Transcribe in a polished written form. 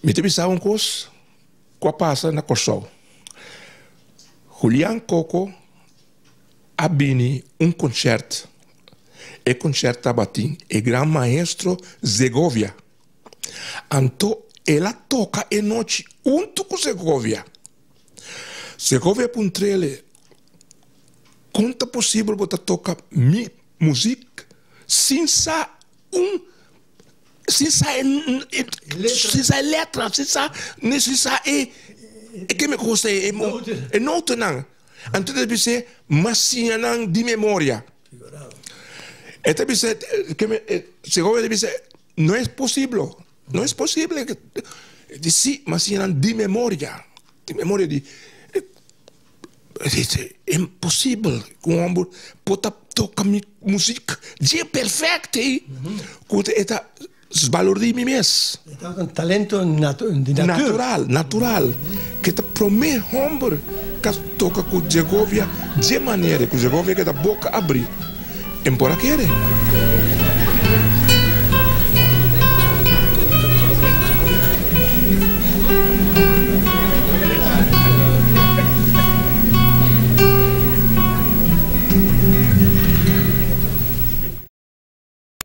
Me te bisa un cos, qua passa na Corsol. Julian Coco abini un concerto. E concerto abatin, e gran maestro Segovia. Anto ela toca e noite junto com Segovia. Segovia puntrele conta possível botar toca música sem sa letra, sem sa que me gosta é nota não. Anto deve ser massinha de memória. E deve ser que Segovia deve ser não é possível. Não é possível de si, mas de memória de é impossível que um homem possa tocar música de perfeita que é valor de mim mesmo. É um talento natural que te promete homem que toca com Segovia de maneira que Segovia que a boca abre embora querer.